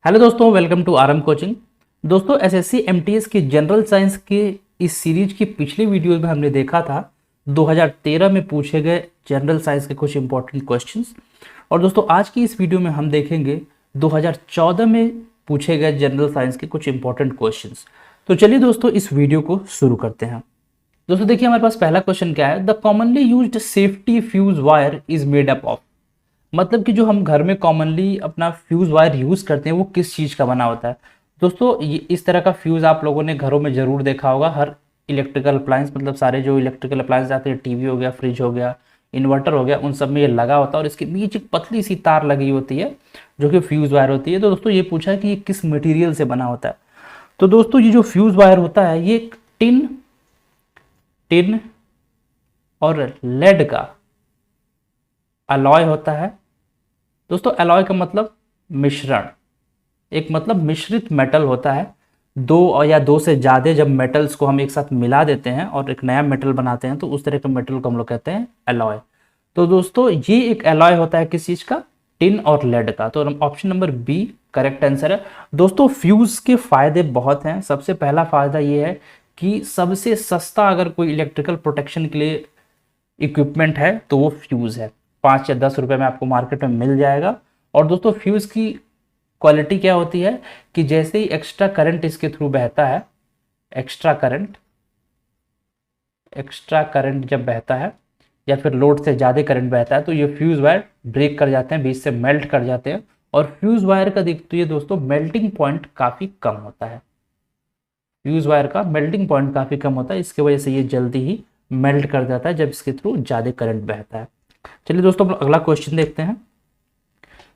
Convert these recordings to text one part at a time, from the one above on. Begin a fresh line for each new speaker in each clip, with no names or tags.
Hello दोस्तों, welcome to RM coaching. दोस्तों, SSC MTS की जनरल साइंस के इस सीरीज की पिछली वीडियो में हमने देखा था 2013 में पूछे गए जनरल साइंस के कुछ इंपॉर्टेंट क्वेश्चंस। और दोस्तों, आज की इस वीडियो में हम देखेंगे 2014 में पूछे गए जनरल साइंस के कुछ इंपॉर्टेंट क्वेश्चंस। तो चलिए दोस्तों, इस वीडियो को शुरू करते हैं। दोस्तों देखिए, हमारे पास पहला क्वेश्चन क्या है। The commonly used safety fuse wire is made up of. मतलब कि जो हम घर में कॉमनली अपना फ्यूज वायर यूज करते हैं वो किस चीज का बना होता है। दोस्तों, ये इस तरह का फ्यूज आप लोगों ने घरों में जरूर देखा होगा। हर इलेक्ट्रिकल अप्लायंस, मतलब सारे जो इलेक्ट्रिकल अप्लायंस आते हैं, टीवी हो गया, फ्रिज हो गया, इन्वर्टर हो गया, उन सब में ये लगा होता है और इसके बीच एक पतली सी तार लगी होती है जो कि फ्यूज वायर होती है। तो दोस्तों, ये पूछा है कि ये किस मटेरियल से बना होता है। तो दोस्तों, ये जो फ्यूज वायर होता है ये एक टिन और लेड का अलॉय होता है। दोस्तों, अलॉय का मतलब मिश्रण, एक मतलब मिश्रित मेटल होता है। दो या दो से ज़्यादा जब मेटल्स को हम एक साथ मिला देते हैं और एक नया मेटल बनाते हैं तो उस तरह के मेटल को हम लोग कहते हैं अलॉय। तो दोस्तों, ये एक अलॉय होता है किस चीज़ का? टिन और लेड का। तो option number B correct answer है। दोस्तों, फ्यूज के फायदे बहुत हैं। सबसे पहला फायदा ये है कि सबसे सस्ता अगर कोई इलेक्ट्रिकल प्रोटेक्शन के लिए इक्विपमेंट है तो वो फ्यूज है। 5 या 10 रुपए में आपको मार्केट में मिल जाएगा। और दोस्तों, फ्यूज की क्वालिटी क्या होती है कि जैसे ही एक्स्ट्रा करंट इसके थ्रू बहता है, एक्स्ट्रा करंट जब बहता है या फिर लोड से ज़्यादा करंट बहता है तो ये फ्यूज वायर ब्रेक कर जाते हैं, बीच से मेल्ट कर जाते हैं। और फ्यूज वायर का देखते हैं दोस्तों, मेल्टिंग पॉइंट काफ़ी कम होता है। फ्यूज वायर का मेल्टिंग पॉइंट काफ़ी कम होता है, इसकी वजह से ये जल्दी ही मेल्ट कर जाता है जब इसके थ्रू ज़्यादा करंट बहता है। चलिए दोस्तों, अगला क्वेश्चन देखते हैं।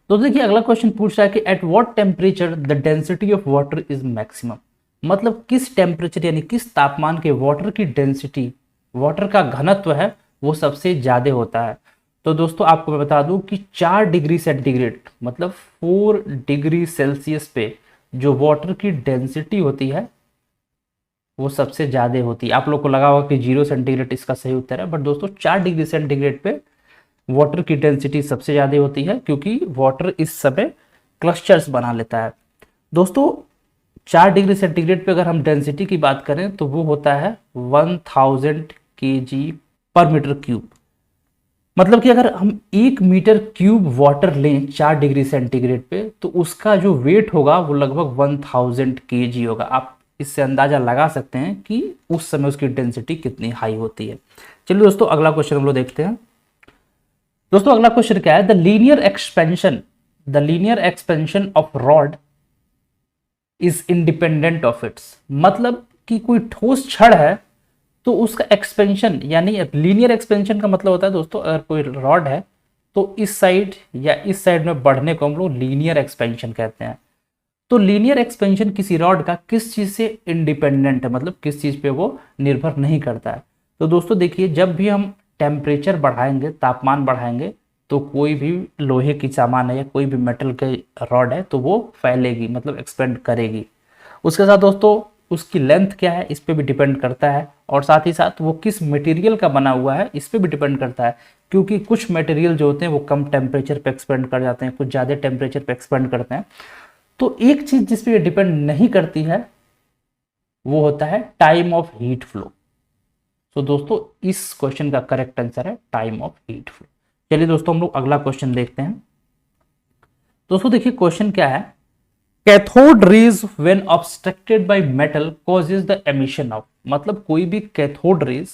तो देखिए, अगला क्वेश्चन पूछ रहा है कि at what temperature the density of water is maximum. मतलब किस टेम्परेचर यानी किस तापमान के वाटर की डेंसिटी, वाटर का घनत्व है वो सबसे ज्यादा होता है। तो दोस्तों, आपको मैं बता दूं कि 4 डिग्री सेंटीग्रेड मतलब 4 डिग्री सेल्सियस पे जो वाटर की डेंसिटी होती है वो सबसे ज्यादा होती है। आप लोग को लगा होगा कि 0 सेंटीग्रेड इसका सही उत्तर है, बट दोस्तों 4 डिग्री सेंटीग्रेड पे वाटर की डेंसिटी सबसे ज़्यादा होती है क्योंकि वाटर इस समय क्लस्टर्स बना लेता है। दोस्तों, 4 डिग्री सेंटीग्रेड पे अगर हम डेंसिटी की बात करें तो वो होता है 1000 kg पर मीटर क्यूब। मतलब कि अगर हम 1 मीटर क्यूब वाटर लें 4 डिग्री सेंटीग्रेड पे तो उसका जो वेट होगा वो लगभग 1000 kg होगा। आप इससे अंदाजा लगा सकते हैं कि उस समय उसकी डेंसिटी कितनी हाई होती है। चलिए दोस्तों, अगला क्वेश्चन हम लोग देखते हैं। दोस्तों, अगला क्वेश्चन क्या है। The linear expansion of rod is independent of its. मतलब कि कोई ठोस छड़ है तो उसका एक्सपेंशन, यानी लीनियर एक्सपेंशन का मतलब होता है दोस्तों, अगर कोई रॉड है तो इस साइड या इस साइड में बढ़ने को हम लोग लीनियर एक्सपेंशन कहते हैं। तो लीनियर एक्सपेंशन किसी रॉड का किस चीज से इंडिपेंडेंट है, मतलब किस चीज पे वो निर्भर नहीं करता है। तो दोस्तों देखिए, जब भी हम टेम्परेचर बढ़ाएंगे, तापमान बढ़ाएंगे, तो कोई भी लोहे की सामान है या कोई भी मेटल के रॉड है तो वो फैलेगी, मतलब एक्सपेंड करेगी। उसके साथ दोस्तों उसकी लेंथ क्या है इस पे भी डिपेंड करता है, और साथ ही साथ वो किस मटेरियल का बना हुआ है इस पे भी डिपेंड करता है। क्योंकि कुछ मटेरियल जो होते हैं वो कम टेम्परेचर पे एक्सपेंड कर जाते हैं, कुछ ज़्यादा टेम्परेचर पे एक्सपेंड करते हैं। तो एक चीज़ जिस पे डिपेंड नहीं करती है वो होता है टाइम ऑफ हीट फ्लो। तो दोस्तों, इस क्वेश्चन का करेक्ट आंसर है टाइम ऑफ हीट फ्लो। चलिए दोस्तों, हम लोग अगला क्वेश्चन देखते हैं। दोस्तों देखिए, क्वेश्चन क्या है। Cathode rays when obstructed by metal causes the emission of. मतलब कोई भी कैथोड रेज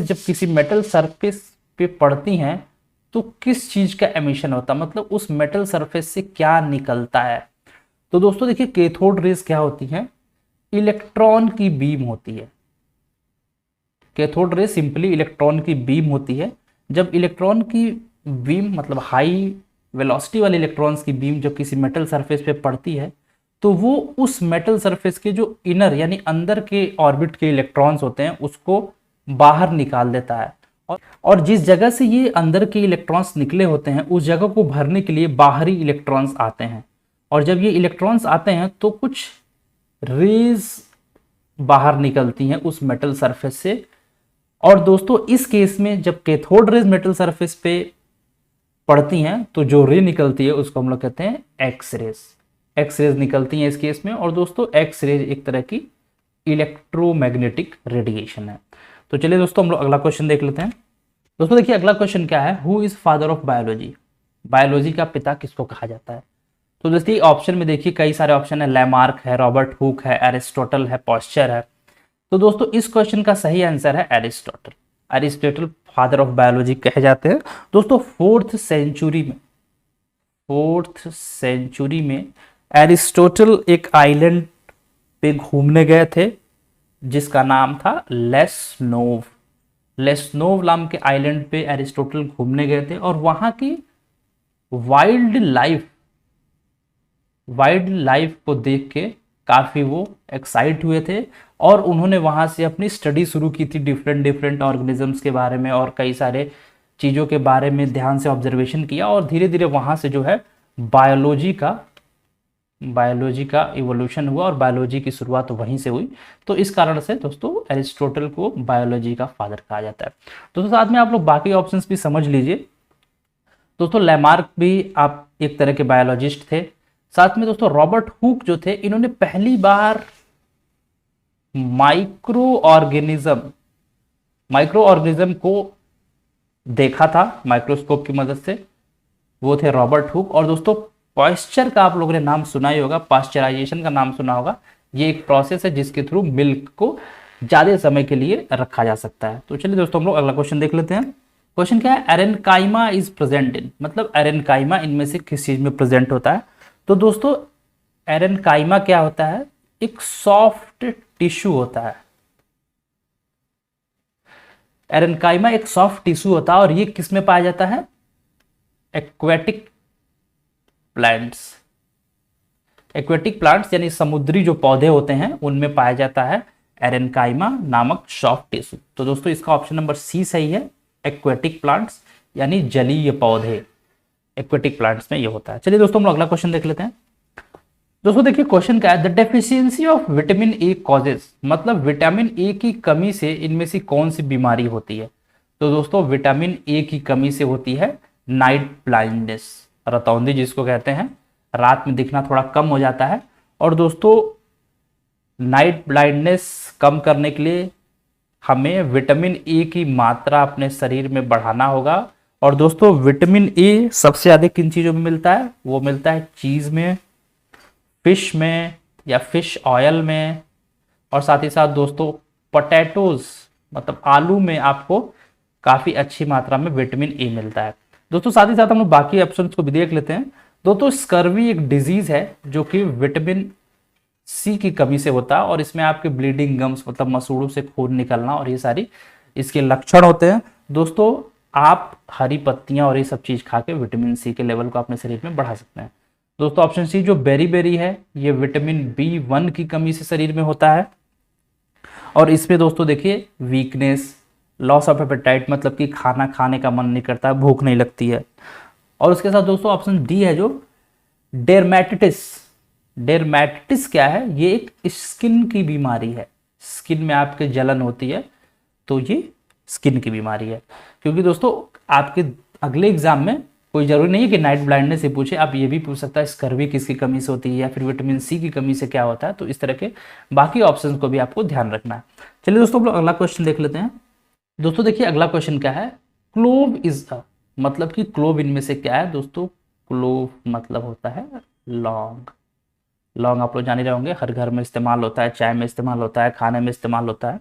जब किसी मेटल सरफेस पे पड़ती हैं तो किस चीज का एमिशन होता है, मतलब उस मेटल सरफेस से क्या निकलता है। तो दोस्तों देखिए, कैथोड रेज क्या होती है? इलेक्ट्रॉन की बीम होती है। कैथोड रेज सिंपली इलेक्ट्रॉन की बीम होती है। जब इलेक्ट्रॉन की बीम, मतलब हाई वेलोसिटी वाले इलेक्ट्रॉन्स की बीम जब किसी मेटल सरफेस पे पड़ती है तो वो उस मेटल सरफेस के जो इनर यानी अंदर के ऑर्बिट के इलेक्ट्रॉन्स होते हैं उसको बाहर निकाल देता है। और जिस जगह से ये अंदर के इलेक्ट्रॉन्स निकले होते हैं उस जगह को भरने के लिए बाहरी इलेक्ट्रॉन्स आते हैं। और जब ये इलेक्ट्रॉन्स आते हैं तो कुछ रेज बाहर निकलती हैं उस मेटल सरफेस से। और दोस्तों इस केस में जब कैथोड रेज मेटल सरफेस पे पड़ती हैं तो जो रे निकलती है उसको हम लोग कहते हैं एक्स रेज। एक्स रेज निकलती हैं इस केस में। और दोस्तों एक्स रेज एक तरह की इलेक्ट्रोमैग्नेटिक रेडिएशन है। तो चलिए दोस्तों हम लोग अगला क्वेश्चन देख लेते हैं। दोस्तों देखिए अगला क्वेश्चन क्या है, who is father of biology. Biology का पिता किसको कहा जाता है। तो दोस्तों ऑप्शन में देखिए कई सारे ऑप्शन है, लैमार्क है, रॉबर्ट हुक है, एरिस्टोटल है, पॉस्चर है। तो दोस्तों इस क्वेश्चन का सही आंसर है Aristotle. Aristotle father of biology कहे जाते हैं। दोस्तों फोर्थ सेंचुरी में एरिस्टोटल एक आइलैंड पे घूमने गए थे जिसका नाम था लेस्नोव। लेस्नोव नाम के आइलैंड पे एरिस्टोटल घूमने गए थे और वहां की वाइल्ड लाइफ को देख के काफी वो एक्साइट हुए थे और उन्होंने वहां से अपनी स्टडी शुरू की थी डिफरेंट ऑर्गेनिजम्स के बारे में और कई सारे चीजों के बारे में ध्यान से ऑब्जर्वेशन किया और धीरे धीरे वहां से जो है बायोलॉजी का इवोल्यूशन हुआ और बायोलॉजी की शुरुआत वहीं से हुई। तो इस कारण से दोस्तों एरिस्टोटल को बायोलॉजी का फादर कहा जाता है। दोस्तों साथ में आप लोग बाकी ऑप्शंस भी समझ लीजिए। दोस्तों लैमार्क भी आप एक तरह के बायोलॉजिस्ट थे। साथ में दोस्तों रॉबर्ट हुक जो थे इन्होंने पहली बार माइक्रो ऑर्गेनिज्म को देखा था माइक्रोस्कोप की मदद से, वो थे रॉबर्ट हुक। और दोस्तों पॉइस्चर का आप लोगों ने नाम सुना ही होगा, पाश्चराइजेशन का नाम सुना होगा। ये एक प्रोसेस है जिसके थ्रू मिल्क को ज्यादा समय के लिए रखा जा सकता है। तो चलिए दोस्तों हम लोग अगला क्वेश्चन देख लेते हैं। क्वेश्चन क्या है, एरेनकाइमा इज प्रेजेंट इन, मतलब एरेनकाइमा इनमें से किस चीज में प्रेजेंट होता है। तो दोस्तों एरेनकाइमा क्या होता है, एक सॉफ्ट टिश्यू होता है। एरेनकाइमा एक सॉफ्ट टिश्यू होता है और ये किस में पाया जाता है, एक्वेटिक प्लांट्स यानी समुद्री जो पौधे होते हैं उनमें पाया जाता है एरेनकाइमा नामक सॉफ्ट टिश्यू। तो दोस्तों इसका ऑप्शन नंबर सी सही है, एक्वेटिक प्लांट्स यानी जलीय पौधे एक्वेटिक प्लांट्स में ये होता है। चलिए दोस्तों हम लोग अगला क्वेश्चन देख लेते हैं। दोस्तों देखिए क्वेश्चन क्या है, the deficiency of vitamin A causes, मतलब विटामिन ए की कमी से इनमें से कौन सी बीमारी होती है। तो दोस्तों विटामिन ए की कमी से होती है नाइट ब्लाइंडनेस, रतौंधी जिसको कहते हैं, रात में दिखना थोड़ा कम हो जाता है। और दोस्तों नाइट ब्लाइंडनेस कम करने के लिए हमें विटामिन ए की मात्रा अपने शरीर में बढ़ाना होगा। और दोस्तों विटामिन ए सबसे अधिक किन चीजों में मिलता है, वो मिलता है चीज में, फिश में या फिश ऑयल में, और साथ ही साथ दोस्तों पोटैटोज मतलब आलू में आपको काफी अच्छी मात्रा में विटामिन ए मिलता है। दोस्तों साथ ही साथ हम लोग बाकी ऑप्शंस को भी देख लेते हैं। दोस्तों स्कर्वी एक डिजीज है जो कि विटामिन सी की कमी से होता है और इसमें आपके ब्लीडिंग गम्स मतलब मसूड़ों से खून निकलना और ये सारी इसके लक्षण होते हैं। दोस्तों आप हरी पत्तियां और ये सब चीज खा के विटामिन सी के लेवल को अपने शरीर में बढ़ा सकते हैं। दोस्तों ऑप्शन सी जो बेरी है ये विटामिन B1 की कमी से शरीर में होता है और इसमें दोस्तों देखिए वीकनेस, लॉस ऑफ एपेटाइट मतलब कि खाना खाने का मन नहीं करता, भूख नहीं लगती है। और उसके साथ दोस्तों ऑप्शन डी है जो डेर्मेटिटिस क्या है, ये एक स्किन की बीमारी है, स्किन में आपके जलन होती है तो ये स्किन की बीमारी है। क्योंकि दोस्तों आपके अगले एग्जाम में कोई जरूरी नहीं है कि नाइट ब्लाइंडनेस से पूछे, आप ये भी पूछ सकता है स्कर्वी किसकी कमी से होती है या फिर विटामिन सी की कमी से क्या होता है। तो इस तरह के बाकी ऑप्शन को भी आपको ध्यान रखना है। चलिए दोस्तों हम लोग अगला क्वेश्चन देख लेते हैं। दोस्तों देखिए अगला क्वेश्चन क्या है, क्लोव इज द, मतलब कि क्लोव इनमें से क्या है। दोस्तों क्लोव मतलब होता है लौंग। लौंग आप लोग जान ही रहे होंगे, हर घर में इस्तेमाल होता है, चाय में इस्तेमाल होता है, खाने में इस्तेमाल होता है।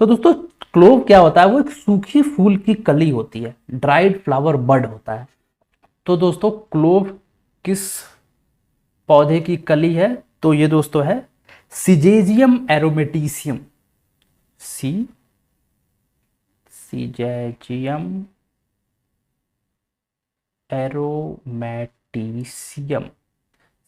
तो दोस्तों क्लोव क्या होता है, वो एक सूखी फूल की कली होती है, ड्राइड फ्लावर बड होता है। तो दोस्तों क्लोव किस पौधे की कली है, तो ये दोस्तों है सिजेजियम एरोमेटिसियम, सिजेजियम एरोमेटिसियम।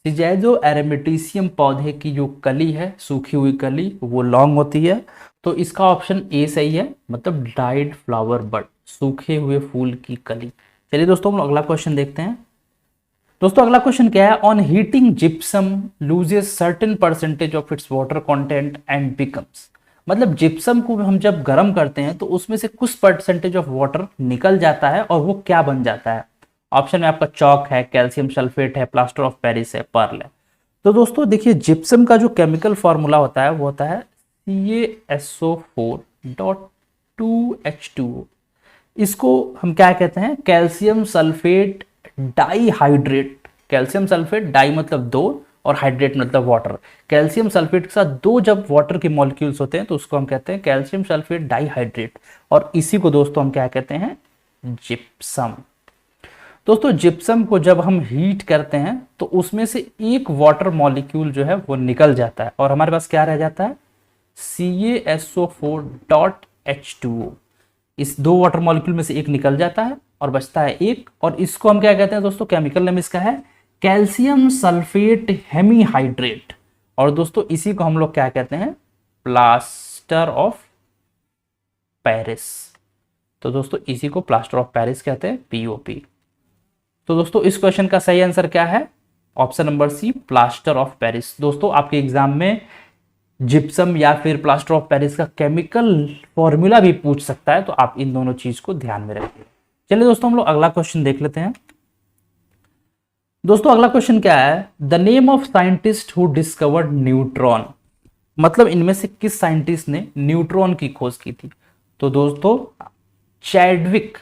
सिजेजो एरोमेटिसियम पौधे की जो कली है, सूखी हुई कली, वो लॉन्ग होती है। तो इसका ऑप्शन ए सही है, मतलब ड्राइड फ्लावर बड, सूखे हुए फूल की कली। चलिए दोस्तों हम अगला क्वेश्चन देखते हैं। दोस्तों अगला क्वेश्चन क्या है, on heating gypsum loses certain percentage of its water content and becomes. मतलब जिप्सम को हम जब गर्म करते हैं तो उसमें से कुछ परसेंटेज ऑफ वाटर निकल जाता है और वो क्या बन जाता है। ऑप्शन में आपका चॉक है, कैल्शियम सल्फेट है, प्लास्टर ऑफ पेरिस है, पर्ल है। तो दोस्तों देखिए जिप्सम का जो केमिकल फॉर्मूला होता है वो होता है CaSO4.2H2O। इसको हम क्या कहते हैं, calcium sulphate dihydrate. Calcium sulphate, di मतलब दो और हाइड्रेट मतलब वाटर। कैल्शियम सल्फेट के साथ दो जब वाटर के मॉलिक्यूल्स होते हैं तो उसको हम कहते हैं कैल्शियम सल्फेट डाइहाइड्रेट, और इसी को दोस्तों हम क्या कहते हैं, जिप्सम। दोस्तों जिप्सम को जब हम हीट करते हैं तो उसमें से एक वाटर मॉलिक्यूल जो है वो निकल जाता है और हमारे पास क्या रह जाता है, CaSO4.H2O। इस दो वाटर मॉलिक्यूल में से एक निकल जाता है और बचता है एक, और इसको हम क्या कहते हैं दोस्तों, केमिकल नेम इसका है कैल्शियम सल्फेट हेमीहाइड्रेट। और दोस्तों इसी को हम लोग क्या कहते हैं, प्लास्टर ऑफ पेरिस। तो दोस्तों इसी को प्लास्टर ऑफ पेरिस कहते हैं, POP। तो दोस्तों इस क्वेश्चन का सही आंसर क्या है, option number C, plaster of Paris. दोस्तों आपके एग्जाम में जिप्सम या फिर प्लास्टर ऑफ पेरिस का केमिकल फॉर्मूला भी पूछ सकता है, तो आप इन दोनों चीज को ध्यान में रखिए। चलिए दोस्तों हम लोग अगला क्वेश्चन देख लेते हैं। दोस्तों अगला क्वेश्चन क्या है, the name of scientist who discovered neutron. मतलब इनमें से किस साइंटिस्ट ने न्यूट्रॉन की खोज की थी। तो दोस्तों चैडविक,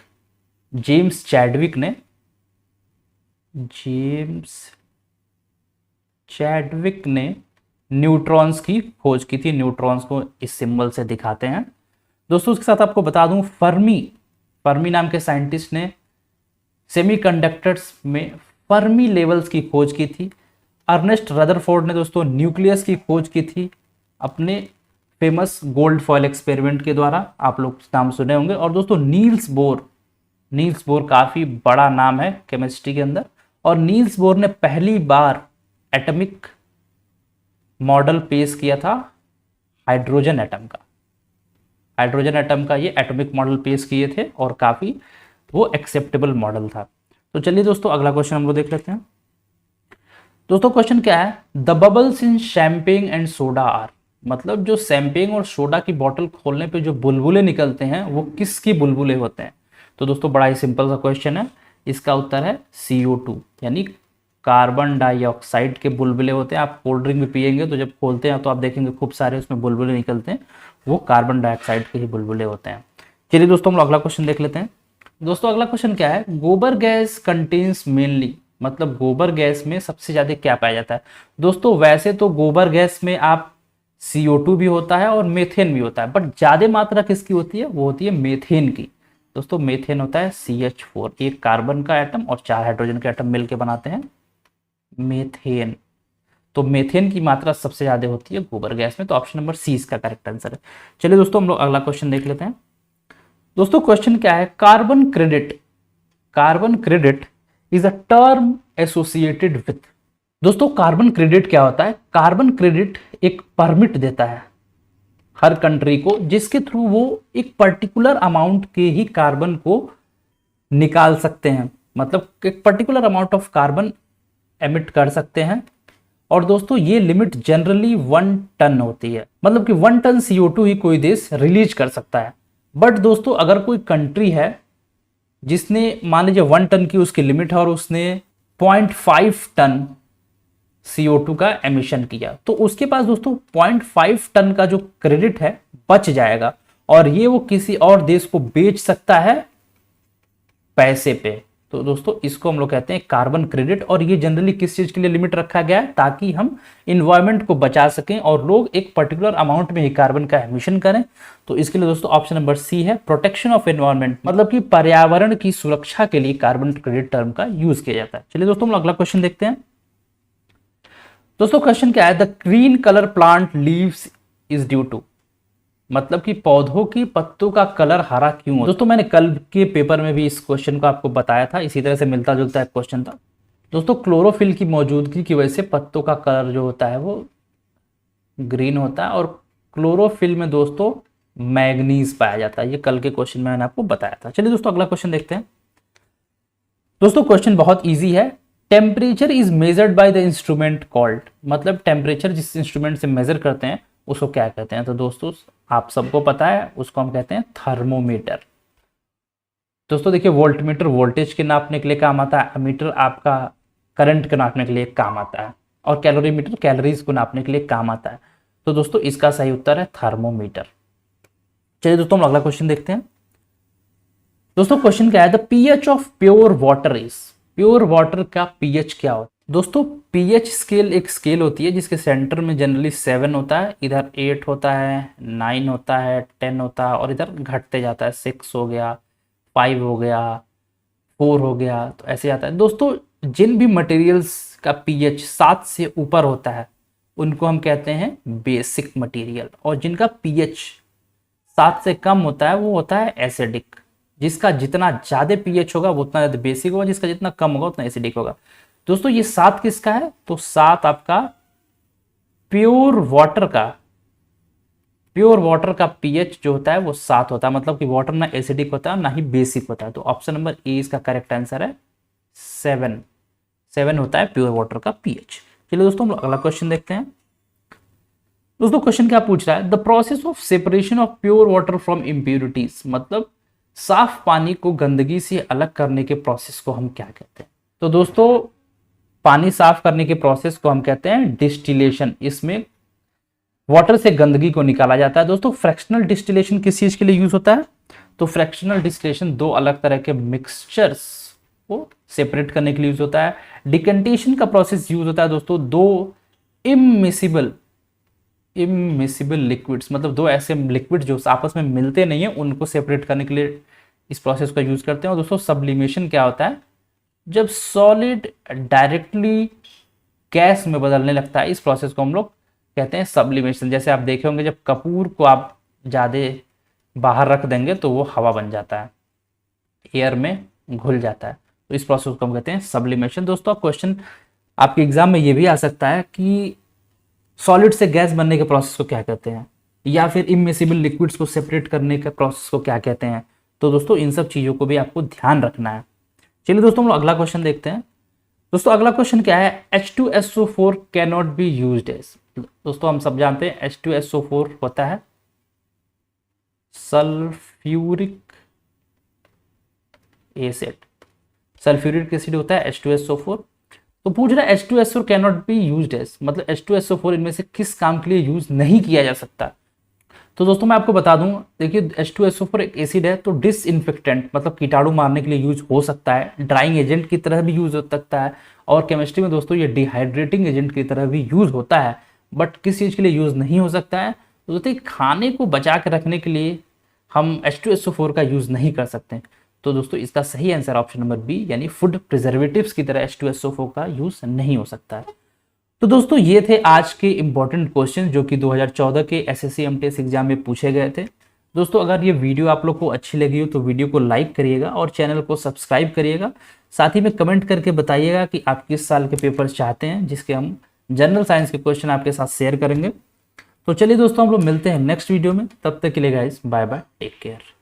जेम्स चैडविक ने न्यूट्रॉन्स की खोज की थी। न्यूट्रॉन्स को इस सिंबल से दिखाते हैं। दोस्तों उसके साथ आपको बता दूं, फर्मी नाम के साइंटिस्ट ने सेमीकंडक्टर्स में फर्मी लेवल्स की खोज की थी। अर्नेस्ट रदरफोर्ड ने दोस्तों न्यूक्लियस की खोज की थी अपने फेमस गोल्ड फॉयल एक्सपेरिमेंट के द्वारा, आप लोग नाम सुने होंगे। और दोस्तों नील्स बोर काफी बड़ा नाम है केमिस्ट्री के अंदर, और नील्स बोर ने पहली बार एटॉमिक मॉडल पेश किया था हाइड्रोजन एटम का ये एटॉमिक मॉडल पेश किए थे और काफी वो एक्सेप्टेबल मॉडल था। तो चलिए दोस्तों अगला क्वेश्चन हम लोग देख लेते हैं। दोस्तों क्वेश्चन क्या है, the bubbles in champagne and soda are. मतलब जो शैंपेन और सोडा की बोतल खोलने पे जो बुलबुले निकलते हैं वो किसकी बुलबुले होते हैं। तो दोस्तों बड़ा ही सिंपल सा क्वेश्चन है, इसका उत्तर है CO2 यानी कार्बन डाइऑक्साइड के बुलबुले होते हैं। आप कोल्ड ड्रिंक भी पिएंगे तो जब खोलते हैं तो आप देखेंगे खूब सारे उसमें बुलबुले निकलते हैं, वो कार्बन डाइऑक्साइड के ही बुलबुले होते हैं। चलिए दोस्तों हम लोग अगला क्वेश्चन देख लेते हैं। दोस्तों अगला क्वेश्चन क्या है, गोबर गैस कंटेन्स मेनली। मतलब गोबर गैस में सबसे ज्यादा क्या पाया जाता है। दोस्तों वैसे तो गोबर गैस में आप CO2 भी होता है और मेथेन भी होता है, बट ज्यादा मात्रा किसकी होती है, वो होती है मेथेन की। दोस्तों मेथेन होता है CH4, एक कार्बन का एटम और 4 हाइड्रोजन के एटम मिलकर बनाते हैं मेथेन। तो मेथेन की मात्रा सबसे ज्यादा होती है गोबर गैस में, तो ऑप्शन नंबर सी इसका करेक्ट आंसर है। चलिए दोस्तों हम लोग अगला क्वेश्चन देख लेते हैं। दोस्तों क्वेश्चन क्या है, carbon credit is a term associated with. दोस्तों कार्बन क्रेडिट क्या होता है, कार्बन क्रेडिट एक परमिट देता है हर कंट्री को, जिसके थ्रू वो एक पर्टिकुलर अमाउंट के ही कार्बन को निकाल सकते हैं। मतलब एक particular amount of carbon emit कर सकते हैं। और दोस्तों ये लिमिट जनरली 1 टन होती है, मतलब कि 1 टन CO2 ही कोई देश रिलीज कर सकता है। बट दोस्तों अगर कोई कंट्री है जिसने मान लीजिए 1 टन की उसकी लिमिट है और उसने 0.5 टन CO2 का एमिशन किया, तो उसके पास दोस्तों 0.5 टन का जो क्रेडिट है बच जाएगा और ये वो किसी और देश को बेच सकता है पैसे पे। तो दोस्तों इसको हम लोग कहते हैं कार्बन क्रेडिट, और ये जनरली किस चीज के लिए लिमिट रखा गया है, ताकि हम इन्वायरमेंट को बचा सकें और लोग एक पर्टिकुलर अमाउंट में ही कार्बन का एमिशन करें। तो इसके लिए दोस्तों ऑप्शन नंबर सी है, प्रोटेक्शन ऑफ एनवायरमेंट, मतलब कि पर्यावरण की सुरक्षा के लिए कार्बन क्रेडिट टर्म का यूज किया जाता है। चलिए दोस्तों हम अगला क्वेश्चन देखते हैं। दोस्तों क्वेश्चन क्या है, the green colour plant leaves is due to. मतलब कि पौधों की पत्तों का कलर हरा क्यों होता है। दोस्तों मैंने कल के पेपर में भी इस क्वेश्चन को आपको बताया था, इसी तरह से मिलता जुलता एक क्वेश्चन था। दोस्तों क्लोरोफिल की मौजूदगी की वजह से पत्तों का कलर जो होता है वो ग्रीन होता है, और क्लोरोफिल में दोस्तों मैग्नीज पाया जाता है। ये कल के क्वेश्चन में मैंने आपको बताया था। चलिए दोस्तों अगला क्वेश्चन देखते हैं। दोस्तों क्वेश्चन बहुत ईजी है, temperature is measured by the instrument called, मतलब टेम्परेचर जिस इंस्ट्रूमेंट से मेजर करते हैं उसको क्या कहते हैं? तो दोस्तों आप सबको पता है, उसको हम कहते हैं थर्मोमीटर। दोस्तों देखिए, वोल्टमीटर वोल्टेज के नापने के लिए काम आता है, अमीटर आपका करंट को नापने के लिए काम आता है, और कैलोरीमीटर कैलोरीज को नापने के लिए काम आता है। तो दोस्तों इसका सही उत्तर है थर्मोमीटर। चलिए दोस्तों हम अगला क्वेश्चन देखते हैं। दोस्तों क्वेश्चन क्या है? The pH of pure water is, pure water का पीएच क्या होता है? दोस्तों पीएच स्केल एक स्केल होती है जिसके सेंटर में जनरली 7 होता है, इधर 8 होता है, 9 होता है, 10 होता है, और इधर घटते जाता है, 6 हो गया, 5 हो गया, 4 हो गया, तो ऐसे आता है। दोस्तों जिन भी मटेरियल्स का पीएच 7 से ऊपर होता है उनको हम कहते हैं बेसिक मटेरियल, और जिनका पीएच 7 से कम होता है वो होता है एसिडिक। जिसका जितना ज्यादा पीएच होगा वो उतना ज्यादा बेसिक होगा, जिसका जितना कम होगा उतना एसिडिक होगा। दोस्तों ये 7 किसका है? तो 7 आपका प्योर वाटर का, प्योर वाटर का पीएच जो होता है वो 7 होता है, मतलब कि वाटर ना एसिडिक होता है ना ही बेसिक होता है। तो ऑप्शन नंबर ए इसका करेक्ट आंसर है 7 होता है प्योर वाटर का पीएच। चलिए दोस्तों हम लोग अगला क्वेश्चन देखते हैं। दोस्तों क्वेश्चन क्या पूछ रहा है? The process of separation of pure water from impurities, मतलब साफ पानी को गंदगी से अलग करने के प्रोसेस को हम क्या कहते हैं? तो दोस्तों पानी साफ करने के प्रोसेस को हम कहते हैं डिस्टिलेशन। इसमें वाटर से गंदगी को निकाला जाता है। दोस्तों फ्रैक्शनल डिस्टिलेशन किस चीज के लिए यूज होता है? तो फ्रैक्शनल डिस्टिलेशन दो अलग तरह के मिक्सचर्स को सेपरेट करने के लिए यूज होता है। डिकंटेशन का प्रोसेस यूज होता है दोस्तों दो इमिसिबल लिक्विड्स, मतलब दो ऐसे लिक्विड जो आपस में मिलते नहीं है उनको सेपरेट करने के लिए इस प्रोसेस का यूज करते हैं। और दोस्तों सब्लिमेशन क्या होता है? जब सॉलिड डायरेक्टली गैस में बदलने लगता है, इस प्रोसेस को हम लोग कहते हैं सब्लिमेशन। जैसे आप देखे होंगे जब कपूर को आप ज्यादा बाहर रख देंगे तो वो हवा बन जाता है, एयर में घुल जाता है, तो इस प्रोसेस को हम कहते हैं सब्लिमेशन। दोस्तों क्वेश्चन आपके एग्जाम में ये भी आ सकता है कि सॉलिड से गैस बनने के प्रोसेस को क्या कहते हैं, या फिर इमिसिबल लिक्विड्स को सेपरेट करने के प्रोसेस को क्या कहते हैं। तो दोस्तों इन सब चीजों को भी आपको ध्यान रखना है। चलिए दोस्तों हम लोग अगला क्वेश्चन देखते हैं। दोस्तों अगला क्वेश्चन क्या है? H2SO4 can not be used as. दोस्तों हम सब जानते हैं H2SO4 होता है सल्फ्यूरिक एसिड, सल्फ्यूरिक एसिड होता है H2SO4। तो पूछ रहा है H2SO4 can not be used as, मतलब H2SO4 इनमें से किस काम के लिए यूज नहीं किया जा सकता। तो दोस्तों मैं आपको बता दूं, देखिए H2SO4 एक एसिड है, तो डिसइंफेक्टेंट मतलब कीटाणु मारने के लिए यूज हो सकता है, ड्राइंग एजेंट की तरह भी यूज हो सकता है, और केमिस्ट्री में दोस्तों ये डिहाइड्रेटिंग एजेंट की तरह भी यूज होता है। बट किस चीज के लिए यूज नहीं हो सकता है? तो दोस्तों खाने को बचा के रखने के लिए हम H2SO4 का यूज नहीं कर सकते। तो दोस्तों इसका सही आंसर ऑप्शन नंबर बी, यानी फूड प्रिजर्वेटिव्स की तरह H2SO4 का यूज नहीं हो सकता है। तो दोस्तों ये थे आज के इंपॉर्टेंट क्वेश्चन जो कि 2014 के एसएससी एमटीएस एग्जाम में पूछे गए थे। दोस्तों अगर ये वीडियो आप लोग को अच्छी लगी हो तो वीडियो को लाइक करिएगा और चैनल को सब्सक्राइब करिएगा। साथ ही में कमेंट करके बताइएगा कि आप किस साल के पेपर चाहते हैं जिसके हम जनरल साइंस के क्वेश्चन आपके साथ शेयर करेंगे। तो चलिए दोस्तों हम लोग मिलते हैं नेक्स्ट वीडियो में, तब तक के लिए guys bye bye, take care.